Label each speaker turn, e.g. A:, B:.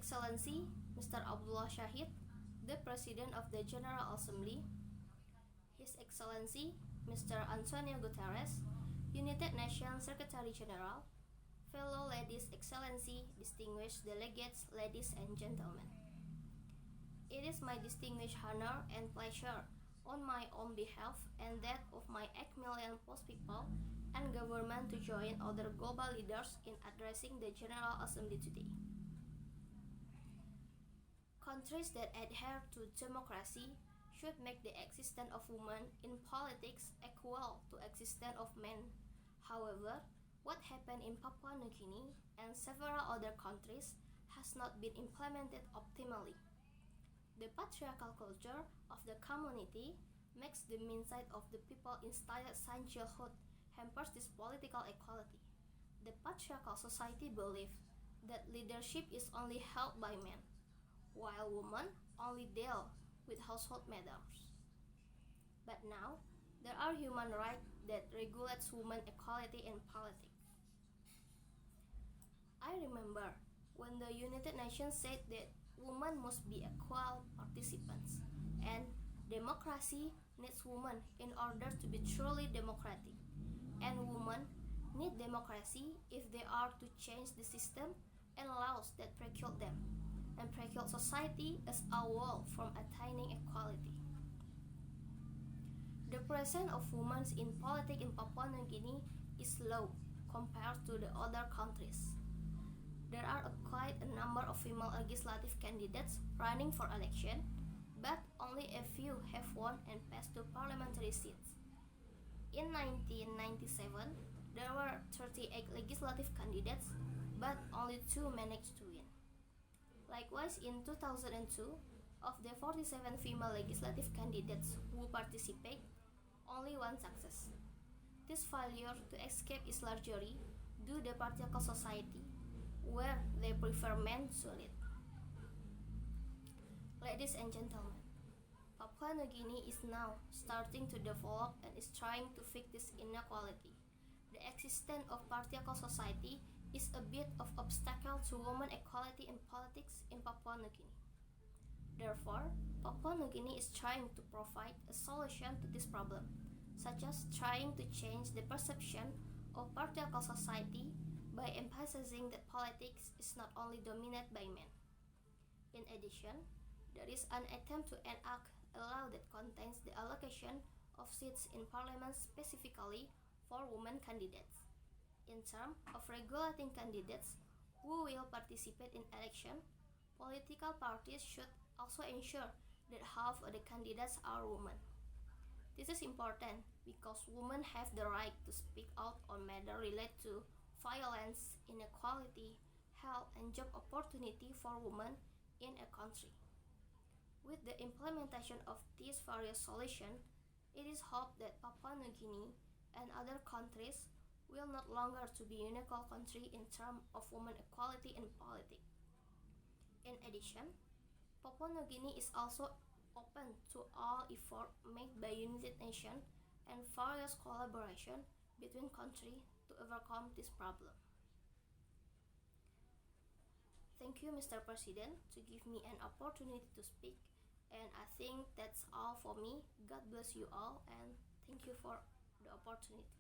A: Excellency Mr. Abdullah Shahid, the President of the General Assembly, His Excellency Mr. Antonio Guterres, United Nations Secretary General, fellow ladies, Excellency, distinguished delegates, ladies and gentlemen. It is my distinguished honor and pleasure on my own behalf and that of my 8 million plus people and government to join other global leaders in addressing the General Assembly today. Countries that adhere to democracy should make the existence of women in politics equal to existence of men. However, what happened in Papua New Guinea and several other countries has not been implemented optimally. The patriarchal culture of the community makes the mindset of the people instilled since childhood hampers this political equality. The patriarchal society believes that leadership is only held by men, while women only deal with household matters. But now, there are human rights that regulates women equality in politics. I remember when the United Nations said that women must be equal participants, and democracy needs women in order to be truly democratic. And women need democracy if they are to change the system and laws that preclude them, and preclude society as a wall from attaining equality. The presence of women in politics in Papua New Guinea is low compared to the other countries. There are quite a number of female legislative candidates running for election, but only a few have won and passed to parliamentary seats. In 1997, there were 38 legislative candidates, but only 2 managed to win. Likewise, in 2002, of the 47 female legislative candidates who participate, only one success. This failure to escape is largely due to the patriarchal society, where they prefer men to lead. Ladies and gentlemen, Papua New Guinea is now starting to develop and is trying to fix this inequality. The existence of patriarchal society is a bit of obstacle to women equality in politics in Papua New Guinea. Therefore, Papua New Guinea is trying to provide a solution to this problem, such as trying to change the perception of patriarchal society by emphasizing that politics is not only dominated by men. In addition, there is an attempt to enact a law that contains the allocation of seats in parliament specifically for women candidates. In terms of regulating candidates who will participate in election, political parties should also ensure that half of the candidates are women. This is important because women have the right to speak out on matters related to violence, inequality, health, and job opportunity for women in a country. With the implementation of these various solutions, it is hoped that Papua New Guinea and other countries will not longer to be unequal country in terms of women equality in politics. In addition, Papua New Guinea is also open to all efforts made by United Nations and various collaboration between countries to overcome this problem. Thank you, Mr. President, to give me an opportunity to speak, and I think that's all for me. God bless you all, and thank you for the opportunity.